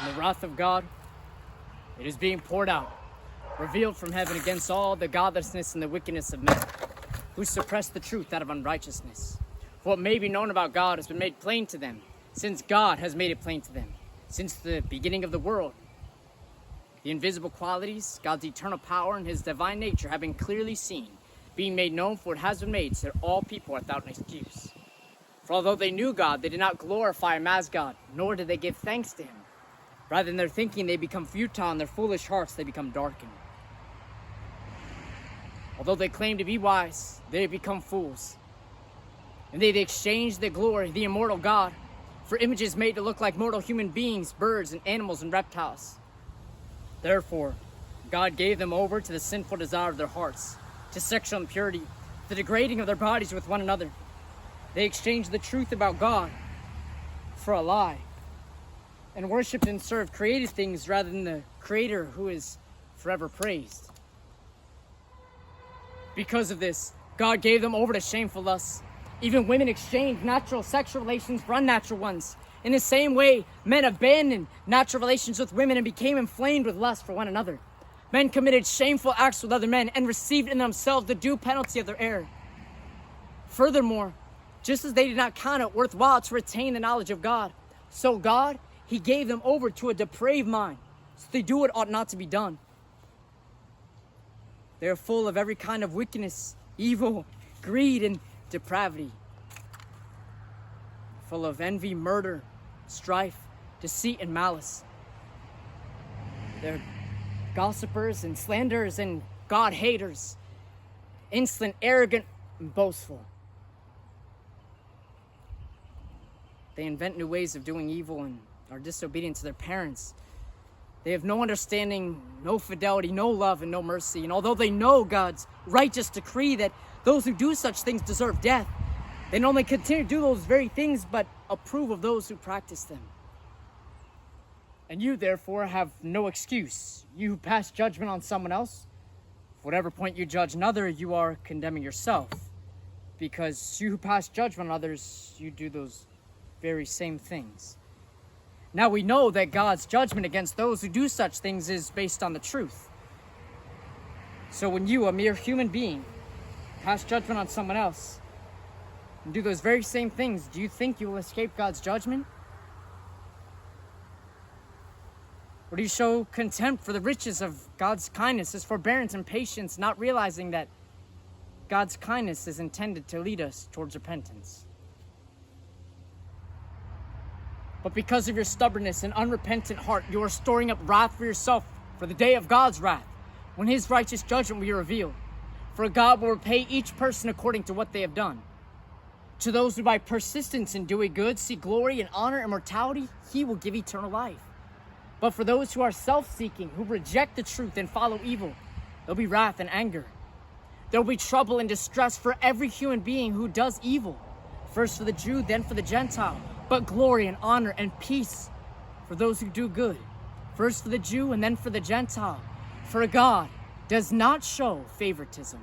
And the wrath of God, it is being poured out, revealed from heaven against all the godlessness and the wickedness of men, who suppress the truth out of unrighteousness. For what may be known about God has been made plain to them, since God has made it plain to them, since the beginning of the world. The invisible qualities, God's eternal power, and his divine nature have been clearly seen, being made known, for it has been made so that all people are without an excuse. For although they knew God, they did not glorify him as God, nor did they give thanks to him. Rather, in their thinking they become futile, and their foolish hearts they become darkened. Although they claim to be wise, they have become fools. And they exchanged the glory, the immortal God, for images made to look like mortal human beings, birds and animals and reptiles. Therefore, God gave them over to the sinful desire of their hearts, to sexual impurity, the degrading of their bodies with one another. They exchanged the truth about God for a lie, and worshipped and served created things rather than the Creator, who is forever praised. Because of this, God gave them over to shameful lusts. Even women exchanged natural sexual relations for unnatural ones. In the same way, men abandoned natural relations with women and became inflamed with lust for one another. Men committed shameful acts with other men and received in themselves the due penalty of their error. Furthermore, just as they did not count it worthwhile to retain the knowledge of God, so God, he gave them over to a depraved mind, so they do what ought not to be done. They are full of every kind of wickedness, evil, greed, and depravity. Full of envy, murder, strife, deceit, and malice. They're gossipers and slanderers and God-haters, insolent, arrogant, and boastful. They invent new ways of doing evil and are disobedient to their parents. They have no understanding, no fidelity, no love, and no mercy. And although they know God's righteous decree that those who do such things deserve death, they not only continue to do those very things, but approve of those who practice them. And you, therefore, have no excuse. You who pass judgment on someone else, whatever point you judge another, you are condemning yourself. Because you who pass judgment on others, you do those very same things. Now we know that God's judgment against those who do such things is based on the truth. So when you, a mere human being, pass judgment on someone else and do those very same things, do you think you will escape God's judgment? Or do you show contempt for the riches of God's kindness, his forbearance and patience, not realizing that God's kindness is intended to lead us towards repentance? But because of your stubbornness and unrepentant heart, you are storing up wrath for yourself for the day of God's wrath, when his righteous judgment will be revealed. For God will repay each person according to what they have done. To those who by persistence in doing good seek glory and honor and immortality, he will give eternal life. But for those who are self-seeking, who reject the truth and follow evil, there will be wrath and anger. There will be trouble and distress for every human being who does evil, first for the Jew, then for the Gentile. But glory and honor and peace for those who do good, first for the Jew and then for the Gentile. For God does not show favoritism.